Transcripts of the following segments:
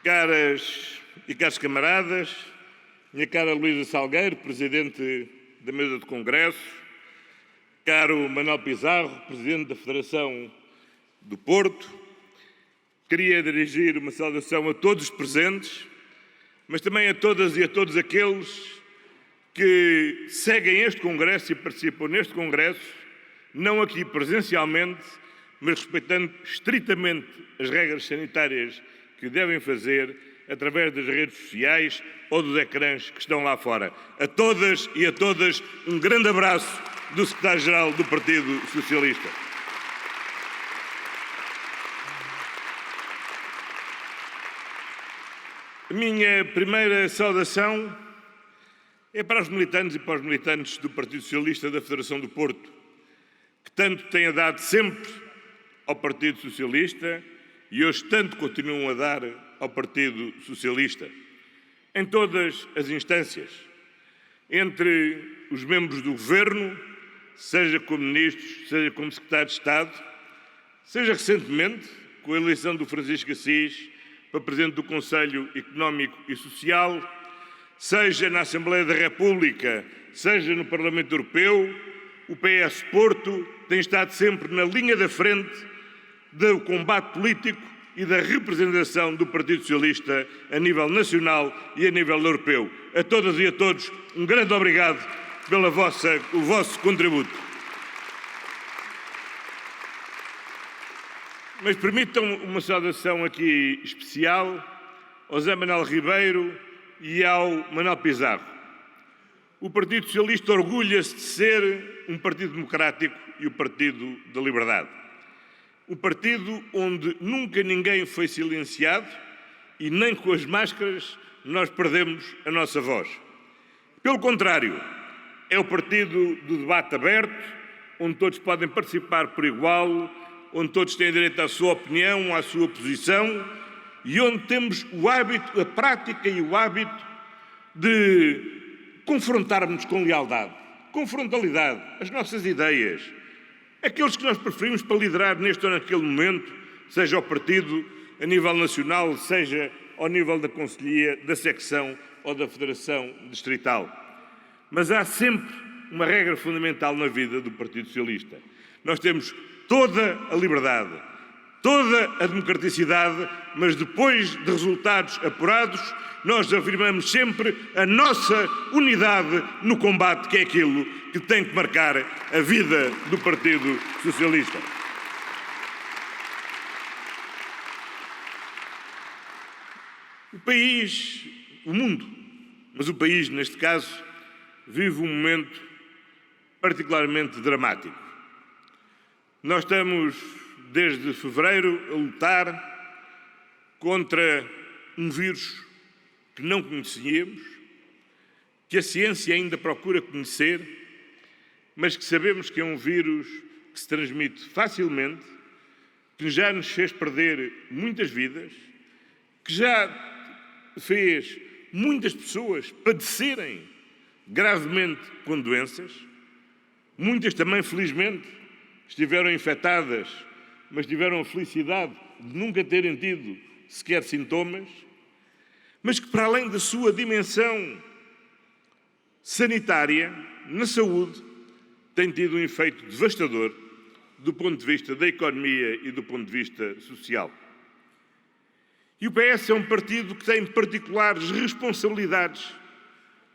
Caras e caros camaradas, minha cara Luísa Salgueiro, Presidente da Mesa de Congresso, caro Manuel Pizarro, Presidente da Federação do Porto, queria dirigir uma saudação a todos os presentes, mas também a todas e a todos aqueles que seguem este Congresso e participam neste Congresso, não aqui presencialmente, mas respeitando estritamente as regras sanitárias que devem fazer através das redes sociais ou dos ecrãs que estão lá fora. A todas e a todas, um grande abraço do Secretário-Geral do Partido Socialista. A minha primeira saudação é para os militantes e para os militantes do Partido Socialista da Federação do Porto, que tanto têm dado sempre ao Partido Socialista e hoje tanto continuam a dar ao Partido Socialista, em todas as instâncias, entre os membros do Governo, seja como ministros, seja como secretário de Estado, seja recentemente com a eleição do Francisco Assis para Presidente do Conselho Económico e Social, seja na Assembleia da República, seja no Parlamento Europeu, o PS Porto tem estado sempre na linha da frente do combate político e da representação do Partido Socialista a nível nacional e a nível europeu. A todas e a todos, um grande obrigado pelo vosso contributo. Mas permitam uma saudação aqui especial ao Zé Manuel Ribeiro e ao Manuel Pizarro. O Partido Socialista orgulha-se de ser um partido democrático e o partido da liberdade. Um partido onde nunca ninguém foi silenciado e nem com as máscaras nós perdemos a nossa voz. Pelo contrário, é o partido do debate aberto, onde todos podem participar por igual, onde todos têm direito à sua opinião, à sua posição e onde temos o hábito, a prática e o hábito de confrontarmos com lealdade, com frontalidade, as nossas ideias, aqueles que nós preferimos para liderar neste ou naquele momento, seja o partido a nível nacional, seja ao nível da Conselhia, da secção ou da Federação Distrital. Mas há sempre uma regra fundamental na vida do Partido Socialista. Nós temos toda a liberdade, toda a democraticidade, mas depois de resultados apurados, nós afirmamos sempre a nossa unidade no combate, que é aquilo que tem que marcar a vida do Partido Socialista. O país, o mundo, mas o país, neste caso, vive um momento particularmente dramático. Nós estamos, desde fevereiro, a lutar contra um vírus que não conhecíamos, que a ciência ainda procura conhecer, mas que sabemos que é um vírus que se transmite facilmente, que já nos fez perder muitas vidas, que já fez muitas pessoas padecerem gravemente com doenças, muitas também, felizmente, estiveram infectadas, mas tiveram a felicidade de nunca terem tido sequer sintomas, mas que, para além da sua dimensão sanitária, na saúde, tem tido um efeito devastador do ponto de vista da economia e do ponto de vista social. E o PS é um partido que tem particulares responsabilidades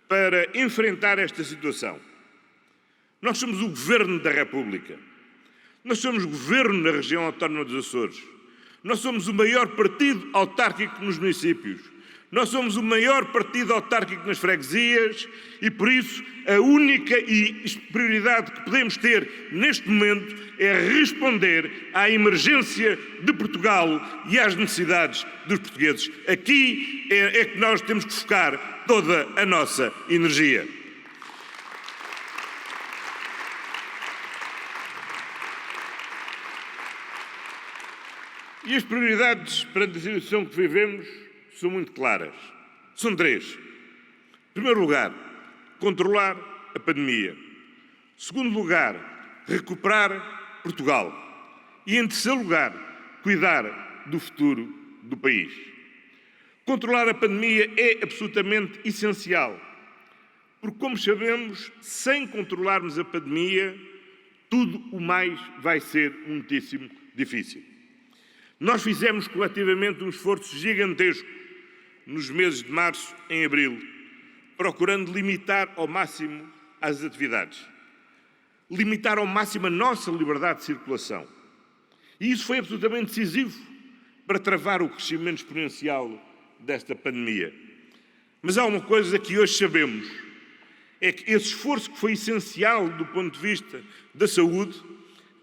para enfrentar esta situação. Nós somos o Governo da República. Nós somos Governo na região autónoma dos Açores. Nós somos o maior partido autárquico nos municípios. Nós somos o maior partido autárquico nas freguesias e, por isso, a única prioridade que podemos ter neste momento é responder à emergência de Portugal e às necessidades dos portugueses. Aqui é que nós temos que focar toda a nossa energia. E as prioridades perante a situação que vivemos são muito claras. São três. Em primeiro lugar, controlar a pandemia. Em segundo lugar, recuperar Portugal. E em terceiro lugar, cuidar do futuro do país. Controlar a pandemia é absolutamente essencial, porque, como sabemos, sem controlarmos a pandemia, tudo o mais vai ser muitíssimo difícil. Nós fizemos coletivamente um esforço gigantesco nos meses de março e abril, procurando limitar ao máximo as atividades, limitar ao máximo a nossa liberdade de circulação. E isso foi absolutamente decisivo para travar o crescimento exponencial desta pandemia. Mas há uma coisa que hoje sabemos, é que esse esforço que foi essencial do ponto de vista da saúde,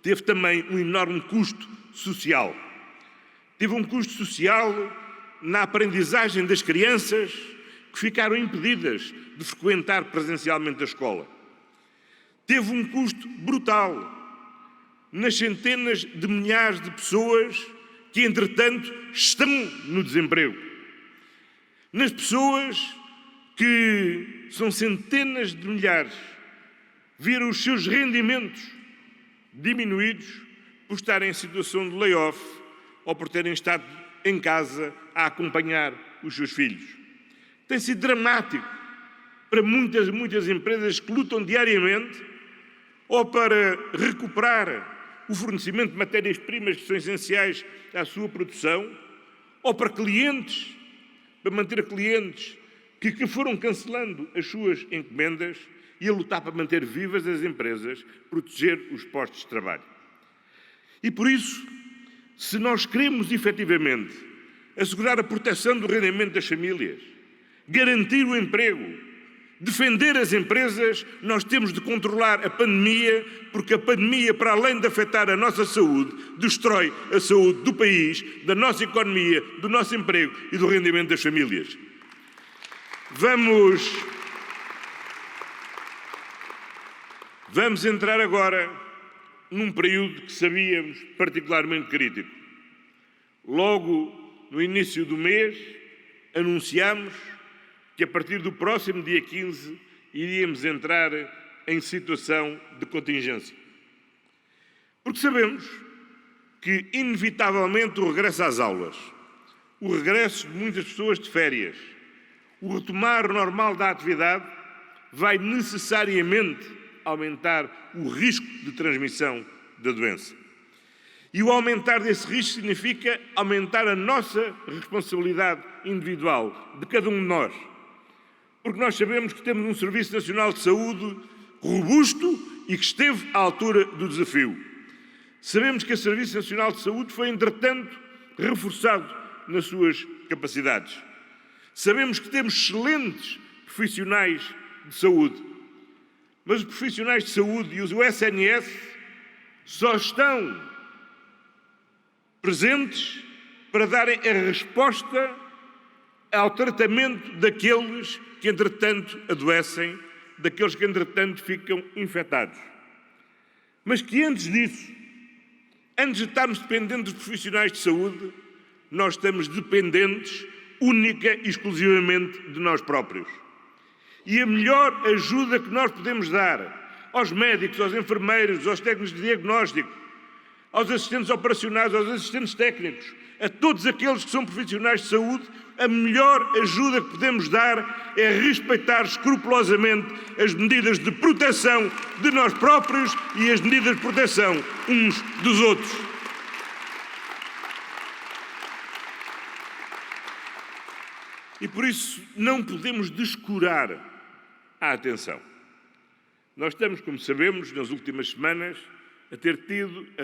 teve também um enorme custo social. Teve um custo social na aprendizagem das crianças que ficaram impedidas de frequentar presencialmente a escola. Teve um custo brutal nas centenas de milhares de pessoas que, entretanto, estão no desemprego. Nas pessoas que são centenas de milhares, viram os seus rendimentos diminuídos por estarem em situação de layoff ou por terem estado em casa a acompanhar os seus filhos. Tem sido dramático para muitas empresas que lutam diariamente ou para recuperar o fornecimento de matérias-primas que são essenciais à sua produção, ou para clientes, para manter clientes que foram cancelando as suas encomendas e a lutar para manter vivas as empresas, proteger os postos de trabalho. E por isso, se nós queremos efetivamente assegurar a proteção do rendimento das famílias, garantir o emprego, defender as empresas, nós temos de controlar a pandemia, porque a pandemia, para além de afetar a nossa saúde, destrói a saúde do país, da nossa economia, do nosso emprego e do rendimento das famílias. Vamos entrar agora num período que sabíamos particularmente crítico. Logo no início do mês, anunciámos que a partir do próximo dia 15 iríamos entrar em situação de contingência. Porque sabemos que, inevitavelmente, o regresso às aulas, o regresso de muitas pessoas de férias, o retomar normal da atividade vai necessariamente aumentar o risco de transmissão da doença. E o aumentar desse risco significa aumentar a nossa responsabilidade individual, de cada um de nós. Porque nós sabemos que temos um Serviço Nacional de Saúde robusto e que esteve à altura do desafio. Sabemos que o Serviço Nacional de Saúde foi, entretanto, reforçado nas suas capacidades. Sabemos que temos excelentes profissionais de saúde, mas os profissionais de saúde e o SNS só estão presentes para darem a resposta ao tratamento daqueles que, entretanto, adoecem, daqueles que, entretanto, ficam infectados. Mas que antes disso, antes de estarmos dependentes dos profissionais de saúde, nós estamos dependentes única e exclusivamente de nós próprios. E a melhor ajuda que nós podemos dar aos médicos, aos enfermeiros, aos técnicos de diagnóstico, aos assistentes operacionais, aos assistentes técnicos, a todos aqueles que são profissionais de saúde, a melhor ajuda que podemos dar é respeitar escrupulosamente as medidas de proteção de nós próprios e as medidas de proteção uns dos outros. E por isso não podemos descurar a atenção. Nós estamos, como sabemos, nas últimas semanas, a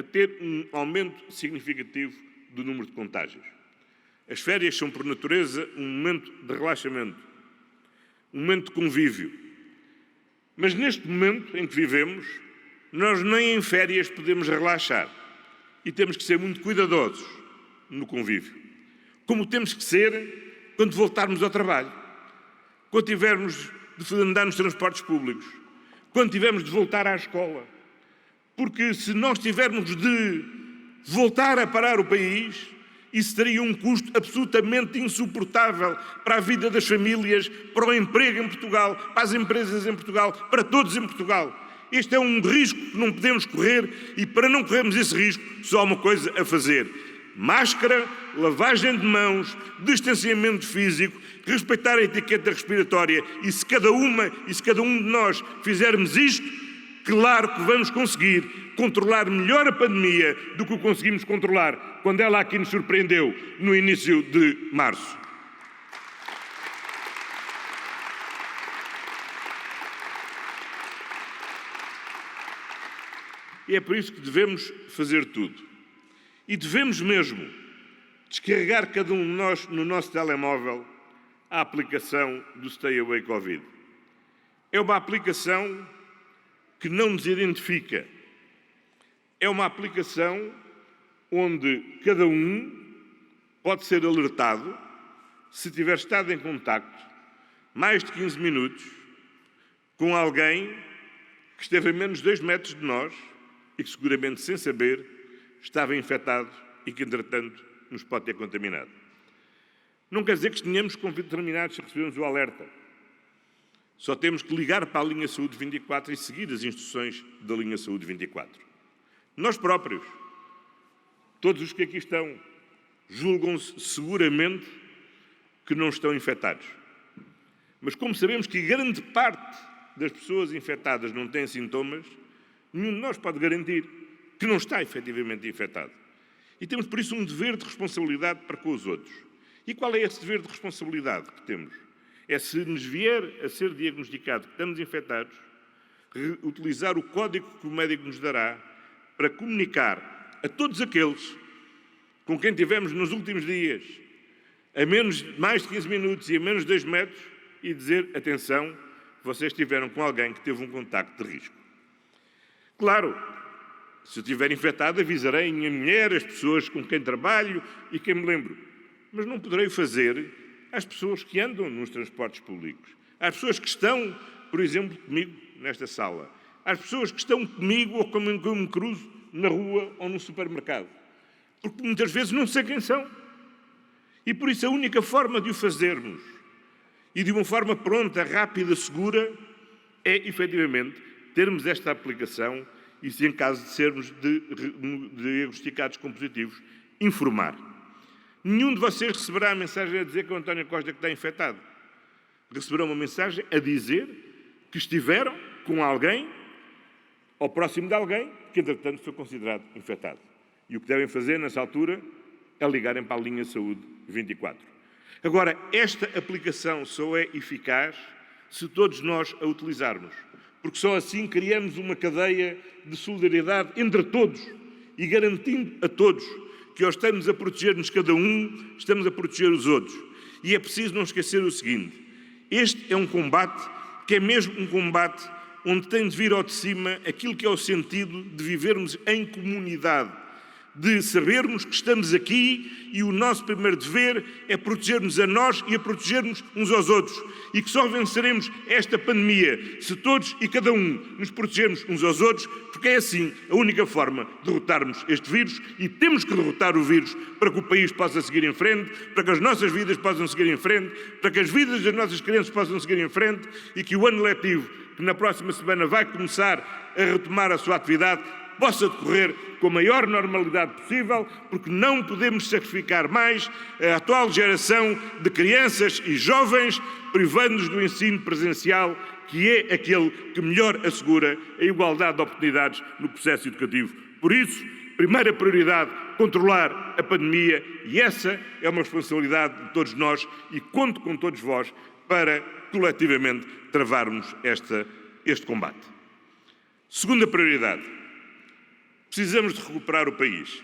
ter um aumento significativo do número de contágios. As férias são, por natureza, um momento de relaxamento, um momento de convívio. Mas neste momento em que vivemos, nós nem em férias podemos relaxar e temos que ser muito cuidadosos no convívio. Como temos que ser quando voltarmos ao trabalho, quando tivermos de andar nos transportes públicos, quando tivermos de voltar à escola. Porque se nós tivermos de voltar a parar o país, isso teria um custo absolutamente insuportável para a vida das famílias, para o emprego em Portugal, para as empresas em Portugal, para todos em Portugal. Este é um risco que não podemos correr e para não corrermos esse risco, só há uma coisa a fazer. máscara, lavagem de mãos, distanciamento físico, respeitar a etiqueta respiratória. E se cada um de nós fizermos isto, claro que vamos conseguir controlar melhor a pandemia do que o conseguimos controlar quando ela aqui nos surpreendeu no início de março. E é por isso que devemos fazer tudo. E devemos mesmo descarregar cada um de nós no nosso telemóvel a aplicação do Stay Away Covid. É uma aplicação que não nos identifica. É uma aplicação onde cada um pode ser alertado se tiver estado em contacto mais de 15 minutos com alguém que esteve a menos de 2 metros de nós e que seguramente, sem saber, estava infectado e que, entretanto, nos pode ter contaminado. Não quer dizer que tenhamos determinados se recebemos o alerta. Só temos que ligar para a linha Saúde 24 e seguir as instruções da linha Saúde 24. Nós próprios, todos os que aqui estão, julgam-se seguramente que não estão infectados. Mas como sabemos que grande parte das pessoas infectadas não têm sintomas, nenhum de nós pode garantir que não está efetivamente infectado. E temos, por isso, um dever de responsabilidade para com os outros. E qual é esse dever de responsabilidade que temos? É, se nos vier a ser diagnosticado que estamos infectados, utilizar o código que o médico nos dará para comunicar a todos aqueles com quem tivemos nos últimos dias a mais de 15 minutos e a menos de 2 metros e dizer, atenção, vocês estiveram com alguém que teve um contacto de risco. Claro, se eu estiver infectado, avisarei a minha mulher, as pessoas com quem trabalho e quem me lembro. Mas não poderei fazer às pessoas que andam nos transportes públicos, às pessoas que estão, por exemplo, comigo nesta sala, às pessoas que estão comigo ou como eu me cruzo na rua ou no supermercado. Porque muitas vezes não sei quem são. E por isso a única forma de o fazermos, e de uma forma pronta, rápida, segura, é, efetivamente, termos esta aplicação e, se em caso de sermos diagnosticados com positivos, informar. Nenhum de vocês receberá a mensagem a dizer que o António Costa está infectado. Receberão uma mensagem a dizer que estiveram com alguém ou próximo de alguém que, entretanto, foi considerado infectado. E o que devem fazer, nessa altura, é ligarem para a linha Saúde 24. Agora, esta aplicação só é eficaz se todos nós a utilizarmos, porque só assim criamos uma cadeia de solidariedade entre todos e garantindo a todos que, ao estamos a proteger-nos cada um, estamos a proteger os outros. E é preciso não esquecer o seguinte: este é um combate que é mesmo um combate onde tem de vir ao de cima aquilo que é o sentido de vivermos em comunidade, de sabermos que estamos aqui e o nosso primeiro dever é proteger-nos a nós e a proteger-nos uns aos outros. E que só venceremos esta pandemia se todos e cada um nos protegermos uns aos outros, porque é assim a única forma de derrotarmos este vírus, e temos que derrotar o vírus para que o país possa seguir em frente, para que as nossas vidas possam seguir em frente, para que as vidas das nossas crianças possam seguir em frente e que o ano letivo, que na próxima semana vai começar a retomar a sua atividade, possa decorrer com a maior normalidade possível, porque não podemos sacrificar mais a atual geração de crianças e jovens, privando-nos do ensino presencial, que é aquele que melhor assegura a igualdade de oportunidades no processo educativo. Por isso, primeira prioridade, controlar a pandemia, e essa é uma responsabilidade de todos nós, e conto com todos vós para, coletivamente, travarmos este combate. Segunda prioridade. Precisamos de recuperar o país.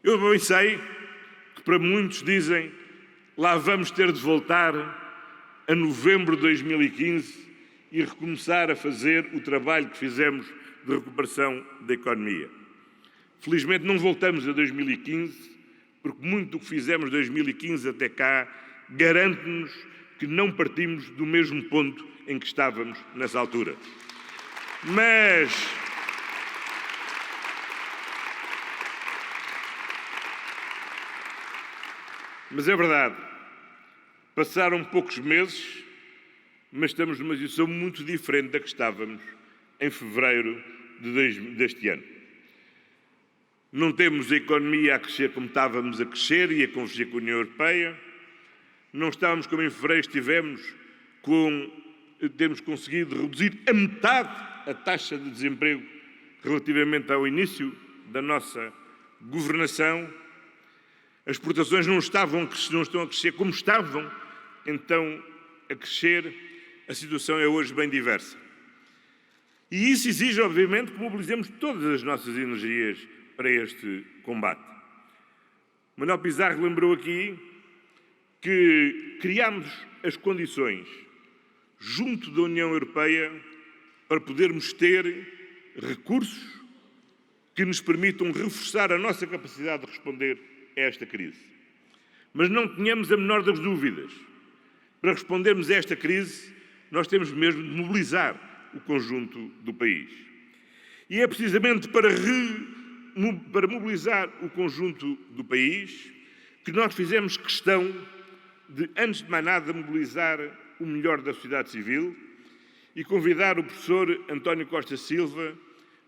Eu bem sei que para muitos dizem lá vamos ter de voltar a novembro de 2015 e recomeçar a fazer o trabalho que fizemos de recuperação da economia. Felizmente não voltamos a 2015, porque muito do que fizemos de 2015 até cá garante-nos que não partimos do mesmo ponto em que estávamos nessa altura. Mas é verdade, passaram poucos meses, mas estamos numa situação muito diferente da que estávamos em fevereiro deste ano. Não temos a economia a crescer como estávamos a crescer e a convergir com a União Europeia. Não estávamos como em fevereiro estivemos, temos conseguido reduzir a metade a taxa de desemprego relativamente ao início da nossa governação. As exportações não estão a crescer como estavam então a crescer. A situação é hoje bem diversa. E isso exige, obviamente, que mobilizemos todas as nossas energias para este combate. Manuel Pizarro lembrou aqui que criámos as condições junto da União Europeia para podermos ter recursos que nos permitam reforçar a nossa capacidade de responder a esta crise. Mas não tenhamos a menor das dúvidas. Para respondermos a esta crise, nós temos mesmo de mobilizar o conjunto do país. E é precisamente para mobilizar o conjunto do país que nós fizemos questão de, antes de mais nada, mobilizar o melhor da sociedade civil e convidar o professor António Costa Silva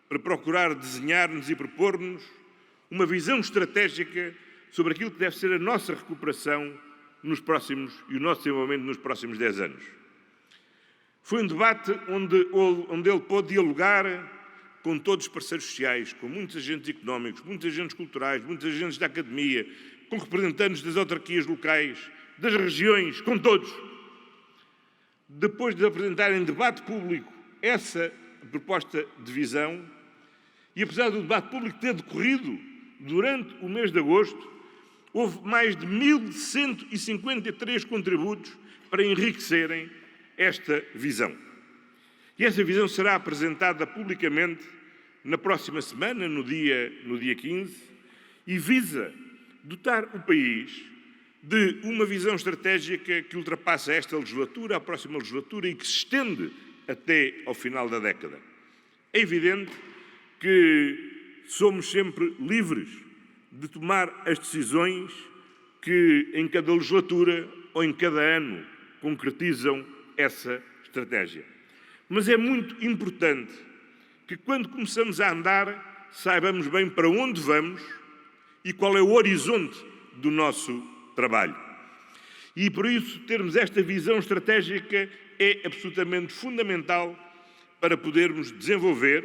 para procurar desenhar-nos e propor-nos uma visão estratégica sobre aquilo que deve ser a nossa recuperação e o nosso desenvolvimento nos próximos 10 anos. Foi um debate onde ele pôde dialogar com todos os parceiros sociais, com muitos agentes económicos, muitos agentes culturais, muitos agentes da academia, com representantes das autarquias locais, das regiões, com todos. Depois de apresentar em debate público essa proposta de visão, e apesar do debate público ter decorrido durante o mês de agosto, houve mais de 1.153 contributos para enriquecerem esta visão. E essa visão será apresentada publicamente na próxima semana, no dia 15, e visa dotar o país de uma visão estratégica que ultrapassa esta legislatura, a próxima legislatura e que se estende até ao final da década. É evidente que somos sempre livres de tomar as decisões que em cada legislatura ou em cada ano concretizam essa estratégia. Mas é muito importante que quando começamos a andar saibamos bem para onde vamos e qual é o horizonte do nosso trabalho. E por isso termos esta visão estratégica é absolutamente fundamental para podermos desenvolver,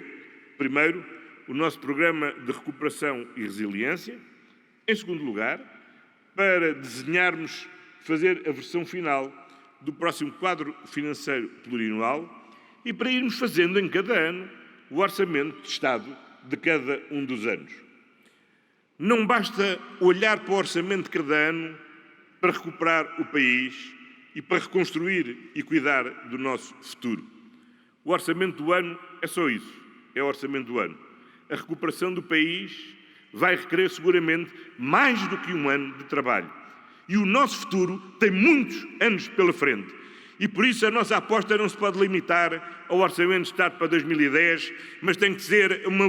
primeiro, o nosso programa de recuperação e resiliência, em segundo lugar, para desenharmos, fazer a versão final do próximo quadro financeiro plurianual e para irmos fazendo em cada ano o orçamento de Estado de cada um dos anos. Não basta olhar para o orçamento de cada ano para recuperar o país e para reconstruir e cuidar do nosso futuro. O orçamento do ano é só isso, é o orçamento do ano. A recuperação do país vai requerer seguramente mais do que um ano de trabalho. E o nosso futuro tem muitos anos pela frente. E por isso a nossa aposta não se pode limitar ao Orçamento de Estado para 2010, mas tem que ser uma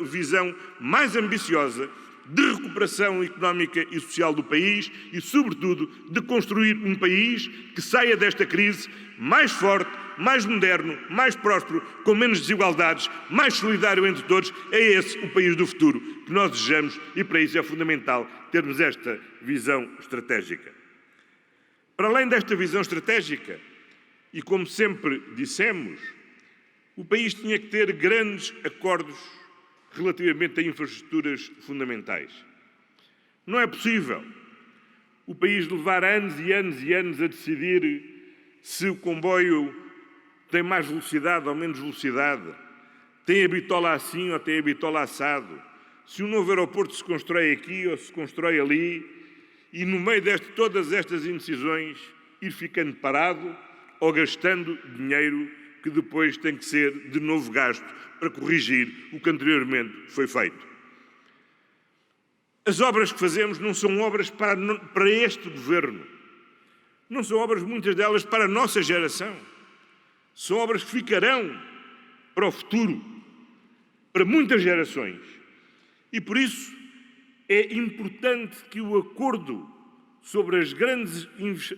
visão mais ambiciosa de recuperação económica e social do país e, sobretudo, de construir um país que saia desta crise mais forte, mais moderno, mais próspero, com menos desigualdades, mais solidário entre todos. É esse o país do futuro que nós desejamos e para isso é fundamental termos esta visão estratégica. Para além desta visão estratégica, e como sempre dissemos, o país tinha que ter grandes acordos relativamente a infraestruturas fundamentais. Não é possível o país levar anos e anos e anos a decidir se o comboio tem mais velocidade ou menos velocidade, tem a bitola assim ou tem a bitola assado, se um novo aeroporto se constrói aqui ou se constrói ali, e no meio de todas estas indecisões ir ficando parado ou gastando dinheiro que depois tem que ser de novo gasto para corrigir o que anteriormente foi feito. As obras que fazemos não são obras para este governo. Não são obras, muitas delas, para a nossa geração. São obras que ficarão para o futuro, para muitas gerações. E por isso é importante que o acordo sobre as grandes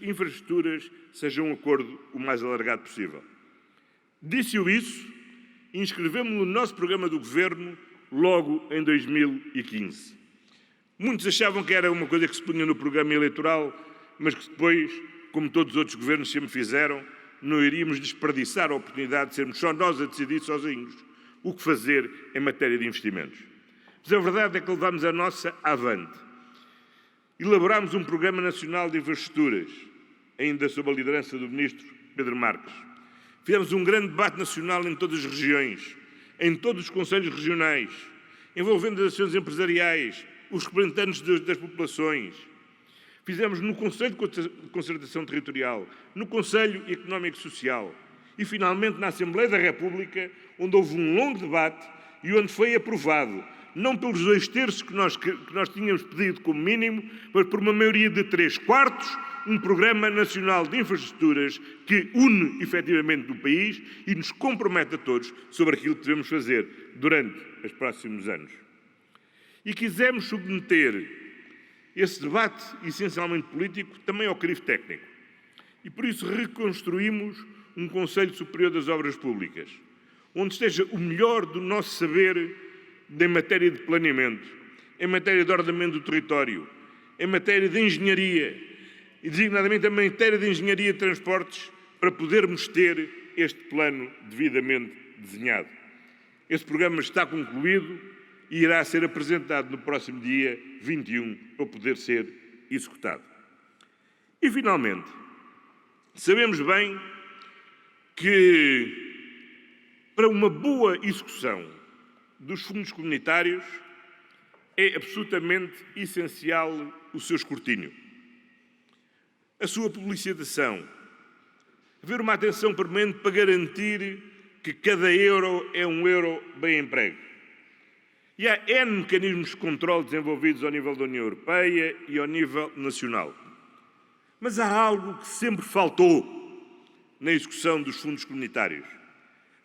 infraestruturas seja um acordo o mais alargado possível. Disse-o isso, inscrevemos no nosso programa do Governo logo em 2015. Muitos achavam que era uma coisa que se punha no programa eleitoral, mas que depois, como todos os outros governos sempre fizeram, não iríamos desperdiçar a oportunidade de sermos só nós a decidir sozinhos o que fazer em matéria de investimentos. Mas a verdade é que levámos a nossa avante. Elaborámos um Programa Nacional de Infraestruturas, ainda sob a liderança do Ministro Pedro Marques. Fizemos um grande debate nacional em todas as regiões, em todos os conselhos regionais, envolvendo as ações empresariais, os representantes das populações. Fizemos no Conselho de Concertação Territorial, no Conselho Económico e Social e, finalmente, na Assembleia da República, onde houve um longo debate e onde foi aprovado, não pelos 2/3 que nós tínhamos pedido como mínimo, mas por uma maioria de 3/4, um Programa Nacional de Infraestruturas que une efetivamente o país e nos compromete a todos sobre aquilo que devemos fazer durante os próximos anos. E quisemos submeter esse debate, essencialmente político, também ao crivo técnico. E por isso reconstruímos um Conselho Superior das Obras Públicas, onde esteja o melhor do nosso saber em matéria de planeamento, em matéria de ordenamento do território, em matéria de engenharia, e designadamente em matéria de engenharia de transportes, para podermos ter este plano devidamente desenhado. Esse programa está concluído e irá ser apresentado no próximo dia 21 para poder ser executado. E, finalmente, sabemos bem que para uma boa execução dos fundos comunitários é absolutamente essencial o seu escrutínio, a sua publicitação, haver uma atenção permanente para garantir que cada euro é um euro bem emprego. E há N mecanismos de controle desenvolvidos ao nível da União Europeia e ao nível nacional. Mas há algo que sempre faltou na execução dos fundos comunitários.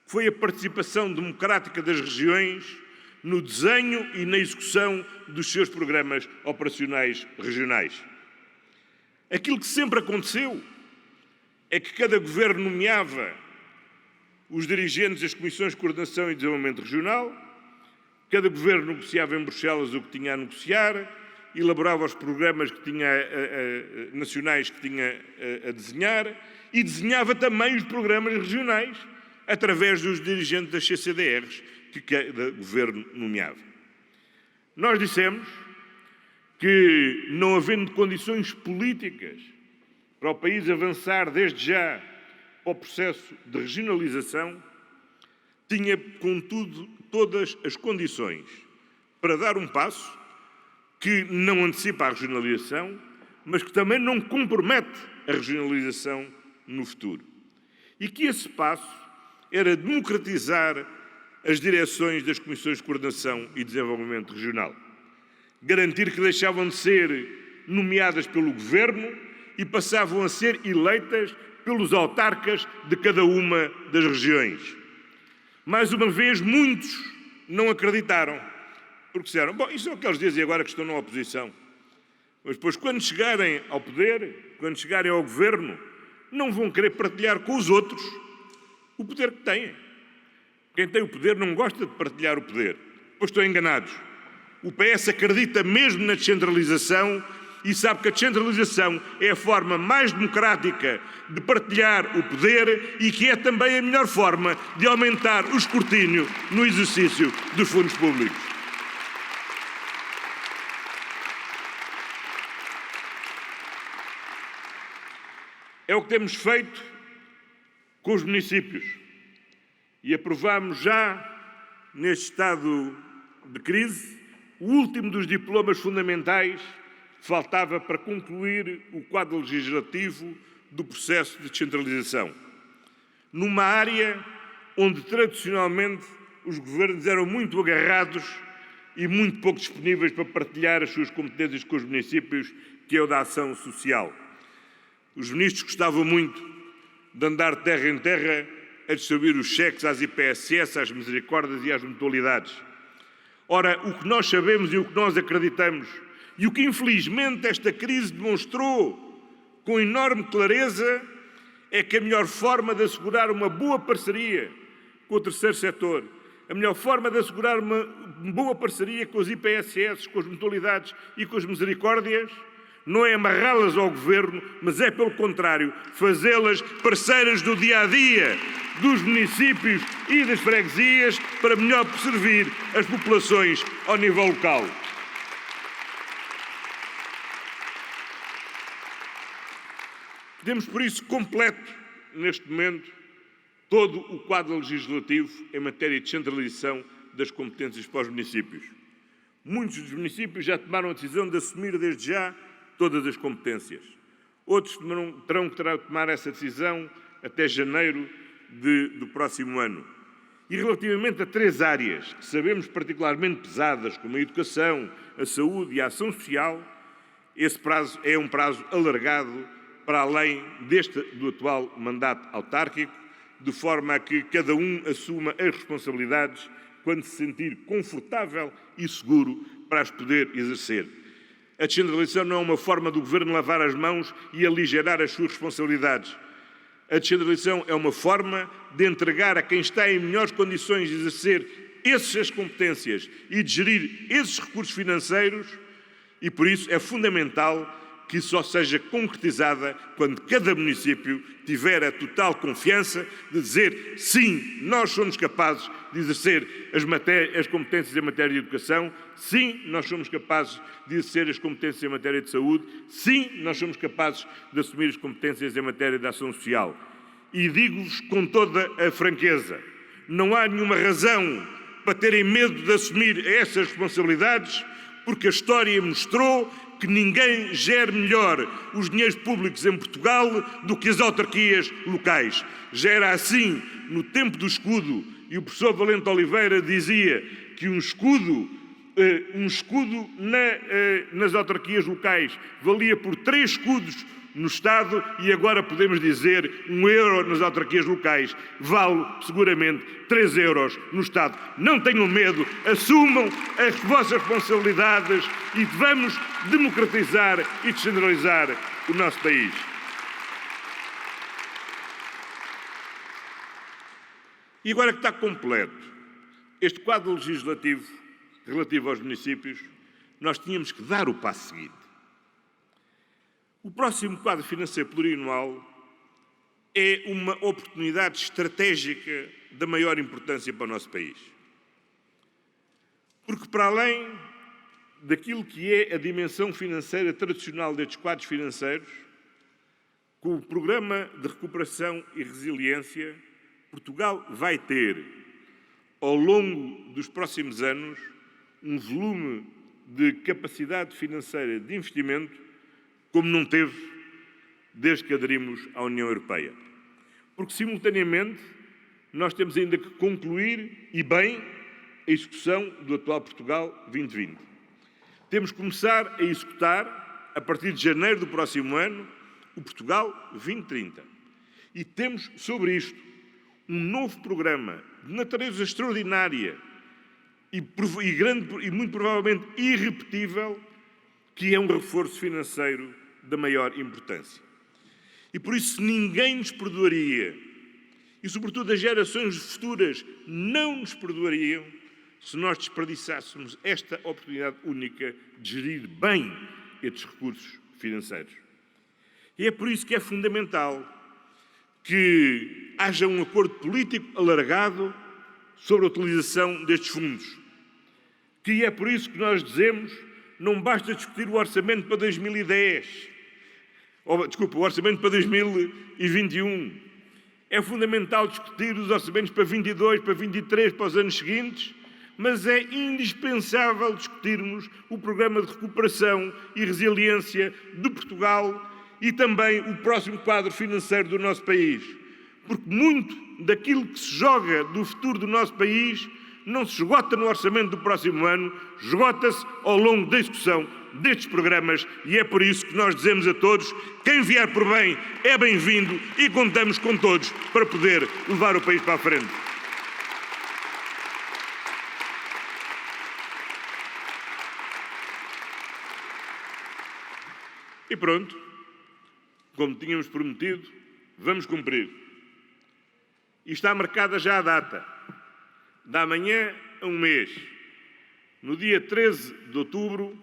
Foi a participação democrática das regiões no desenho e na execução dos seus programas operacionais regionais. Aquilo que sempre aconteceu é que cada governo nomeava os dirigentes das Comissões de Coordenação e Desenvolvimento Regional. Cada governo negociava em Bruxelas o que tinha a negociar, elaborava os programas que tinha, nacionais que tinha a desenhar e desenhava também os programas regionais através dos dirigentes das CCDRs que cada governo nomeava. Nós dissemos que, não havendo condições políticas para o país avançar desde já para o processo de regionalização, tinha, contudo, todas as condições para dar um passo que não antecipa a regionalização, mas que também não compromete a regionalização no futuro. E que esse passo era democratizar as direções das Comissões de Coordenação e Desenvolvimento Regional. Garantir que deixavam de ser nomeadas pelo Governo e passavam a ser eleitas pelos autarcas de cada uma das regiões. Mais uma vez, muitos não acreditaram, porque disseram, bom, isso é o que eles dizem agora que estão na oposição. Mas depois, quando chegarem ao poder, quando chegarem ao governo, não vão querer partilhar com os outros o poder que têm. Quem tem o poder não gosta de partilhar o poder. Pois estão enganados. O PS acredita mesmo na descentralização e sabe que a descentralização é a forma mais democrática de partilhar o poder e que é também a melhor forma de aumentar o escrutínio no exercício dos fundos públicos. É o que temos feito com os municípios e aprovamos já, neste estado de crise, o último dos diplomas fundamentais que faltava para concluir o quadro legislativo do processo de descentralização. Numa área onde, tradicionalmente, os governos eram muito agarrados e muito pouco disponíveis para partilhar as suas competências com os municípios, que é o da ação social. Os ministros gostavam muito de andar de terra em terra a distribuir os cheques às IPSS, às misericórdias e às mutualidades. Ora, o que nós sabemos e o que nós acreditamos, e o que infelizmente esta crise demonstrou com enorme clareza, é que a melhor forma de assegurar uma boa parceria com o terceiro setor, a melhor forma de assegurar uma boa parceria com as IPSS, com as mutualidades e com as misericórdias, não é amarrá-las ao Governo, mas é, pelo contrário, fazê-las parceiras do dia-a-dia dos municípios e das freguesias para melhor servir as populações ao nível local. Temos, por isso, completo, neste momento, todo o quadro legislativo em matéria de descentralização das competências para os municípios. Muitos dos municípios já tomaram a decisão de assumir desde já todas as competências. Outros terão que tomar essa decisão até janeiro do próximo ano. E relativamente a 3 áreas que sabemos particularmente pesadas, como a educação, a saúde e a ação social, esse prazo é um prazo alargado para além do atual mandato autárquico, de forma a que cada um assuma as responsabilidades quando se sentir confortável e seguro para as poder exercer. A descentralização não é uma forma do Governo lavar as mãos e aligerar as suas responsabilidades. A descentralização é uma forma de entregar a quem está em melhores condições de exercer essas competências e de gerir esses recursos financeiros, e por isso é fundamental que só seja concretizada quando cada município tiver a total confiança de dizer sim, nós somos capazes de exercer as competências em matéria de educação, sim, nós somos capazes de exercer as competências em matéria de saúde, sim, nós somos capazes de assumir as competências em matéria de ação social. E digo-vos com toda a franqueza, não há nenhuma razão para terem medo de assumir essas responsabilidades, porque a história mostrou que ninguém gere melhor os dinheiros públicos em Portugal do que as autarquias locais. Já era assim no tempo do escudo, e o professor Valente Oliveira dizia que um escudo nas autarquias locais valia por 3 escudos no Estado, e agora podemos dizer 1 euro nas autarquias locais vale seguramente 3 euros no Estado. Não tenham medo, assumam as vossas responsabilidades e vamos democratizar e descentralizar o nosso país. E agora que está completo este quadro legislativo relativo aos municípios, nós tínhamos que dar o passo seguinte. O próximo quadro financeiro plurianual é uma oportunidade estratégica da maior importância para o nosso país. Porque, para além daquilo que é a dimensão financeira tradicional destes quadros financeiros, com o Programa de Recuperação e Resiliência, Portugal vai ter, ao longo dos próximos anos, um volume de capacidade financeira de investimento como não teve desde que aderimos à União Europeia. Porque, simultaneamente, nós temos ainda que concluir, e bem, a execução do atual Portugal 2020. Temos que começar a executar, a partir de janeiro do próximo ano, o Portugal 2030. E temos, sobre isto, um novo programa de natureza extraordinária e muito provavelmente irrepetível, que é um reforço financeiro da maior importância. E por isso ninguém nos perdoaria, e sobretudo as gerações futuras não nos perdoariam, se nós desperdiçássemos esta oportunidade única de gerir bem estes recursos financeiros. E é por isso que é fundamental que haja um acordo político alargado sobre a utilização destes fundos. Que é por isso que nós dizemos: não basta discutir o orçamento para 2010, o orçamento para 2021. É fundamental discutir os orçamentos para 22, para 23, para os anos seguintes, mas é indispensável discutirmos o Programa de Recuperação e Resiliência de Portugal e também o próximo quadro financeiro do nosso país. Porque muito daquilo que se joga do futuro do nosso país não se esgota no orçamento do próximo ano, esgota-se ao longo da execução destes programas, e é por isso que nós dizemos a todos: quem vier por bem é bem-vindo, e contamos com todos para poder levar o país para a frente. E pronto, como tínhamos prometido, vamos cumprir. E está marcada já a data. da manhã a um mês, no dia 13 de outubro,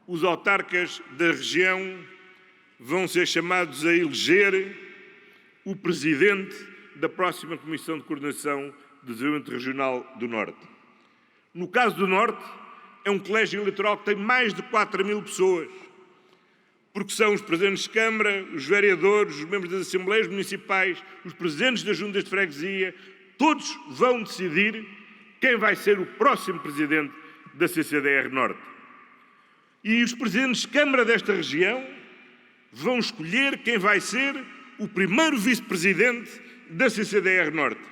os autarcas da região vão ser chamados a eleger o presidente da próxima Comissão de Coordenação de Desenvolvimento Regional do Norte. No caso do Norte, é um colégio eleitoral que tem mais de 4.000 pessoas, porque são os presidentes de Câmara, os vereadores, os membros das Assembleias Municipais, os presidentes das juntas de freguesia, todos vão decidir quem vai ser o próximo presidente da CCDR Norte. E os presidentes de Câmara desta região vão escolher quem vai ser o primeiro vice-presidente da CCDR Norte.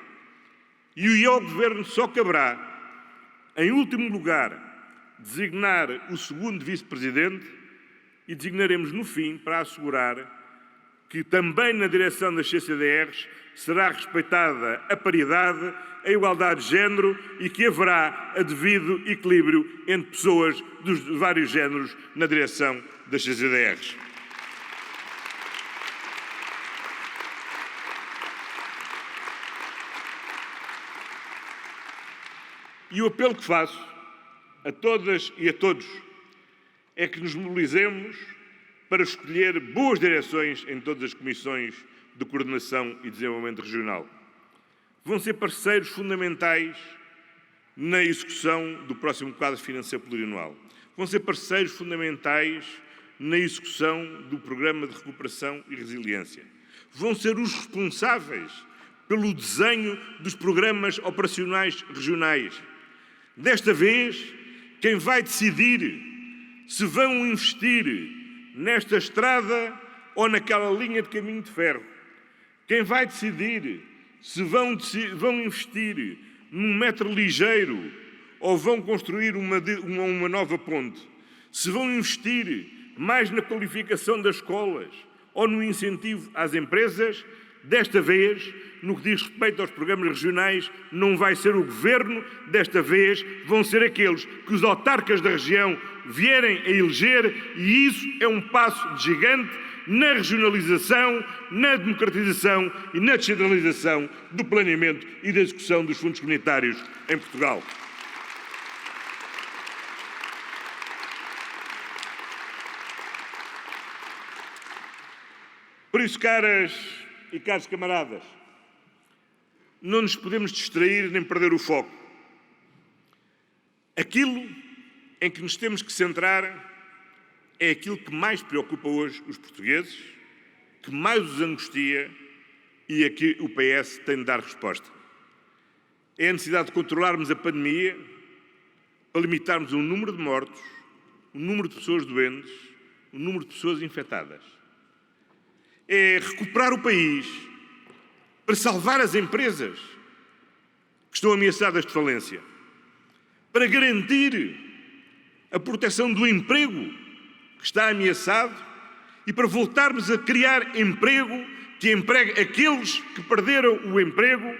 E ao Governo só caberá, em último lugar, designar o segundo vice-presidente e designaremos no fim para assegurar que também na direção das CCDRs será respeitada a paridade, a igualdade de género e que haverá a devido equilíbrio entre pessoas dos vários géneros na direção das CCDRs. E o apelo que faço a todas e a todos é que nos mobilizemos para escolher boas direções em todas as comissões de coordenação e desenvolvimento regional. Vão ser parceiros fundamentais na execução do próximo quadro financeiro plurianual. Vão ser parceiros fundamentais na execução do Programa de Recuperação e Resiliência. Vão ser os responsáveis pelo desenho dos programas operacionais regionais. Desta vez, quem vai decidir se vão investir nesta estrada ou naquela linha de caminho de ferro, quem vai decidir se vão investir num metro ligeiro ou vão construir uma nova ponte, se vão investir mais na qualificação das escolas ou no incentivo às empresas, desta vez, no que diz respeito aos programas regionais, não vai ser o Governo, desta vez vão ser aqueles que os autarcas da região vierem a eleger, e isso é um passo gigante na regionalização, na democratização e na descentralização do planeamento e da execução dos fundos comunitários em Portugal. Por isso, caras e caros camaradas, não nos podemos distrair nem perder o foco. Aquilo em que nos temos que centrar é aquilo que mais preocupa hoje os portugueses, que mais os angustia e a que o PS tem de dar resposta. É a necessidade de controlarmos a pandemia para limitarmos o número de mortos, o número de pessoas doentes, o número de pessoas infectadas. É recuperar o país para salvar as empresas que estão ameaçadas de falência, para garantir a proteção do emprego que está ameaçado e para voltarmos a criar emprego que empregue aqueles que perderam o emprego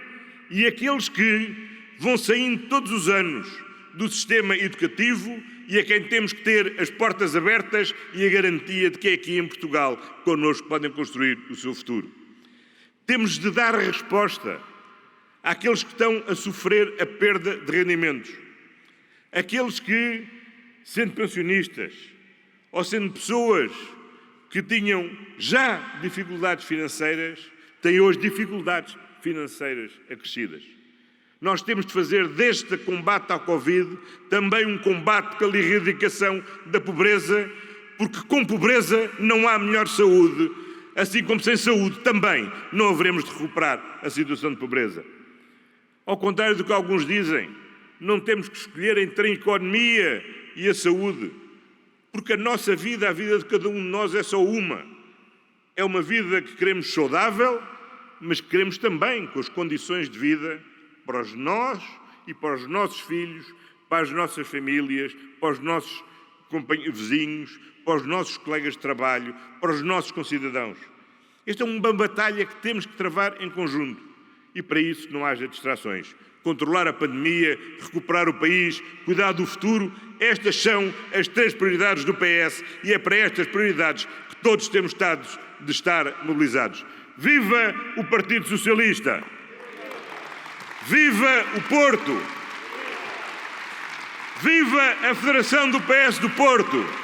e aqueles que vão saindo todos os anos do sistema educativo e a quem temos que ter as portas abertas e a garantia de que é aqui em Portugal connosco podem construir o seu futuro. Temos de dar resposta àqueles que estão a sofrer a perda de rendimentos. Aqueles que, sendo pensionistas ou sendo pessoas que tinham já dificuldades financeiras, têm hoje dificuldades financeiras acrescidas. Nós temos de fazer deste combate ao Covid também um combate pela erradicação da pobreza, porque com pobreza não há melhor saúde, assim como sem saúde também não haveremos de recuperar a situação de pobreza. Ao contrário do que alguns dizem, não temos que escolher entre a economia e a saúde, porque a nossa vida, a vida de cada um de nós é só uma. É uma vida que queremos saudável, mas que queremos também com as condições de vida para nós e para os nossos filhos, para as nossas famílias, para os nossos vizinhos, para os nossos colegas de trabalho, para os nossos concidadãos. Esta é uma batalha que temos que travar em conjunto e para isso não haja distrações. Controlar a pandemia, recuperar o país, cuidar do futuro, estas são as 3 prioridades do PS e é para estas prioridades que todos temos de estar mobilizados. Viva o Partido Socialista! Viva o Porto! Viva a Federação do PS do Porto!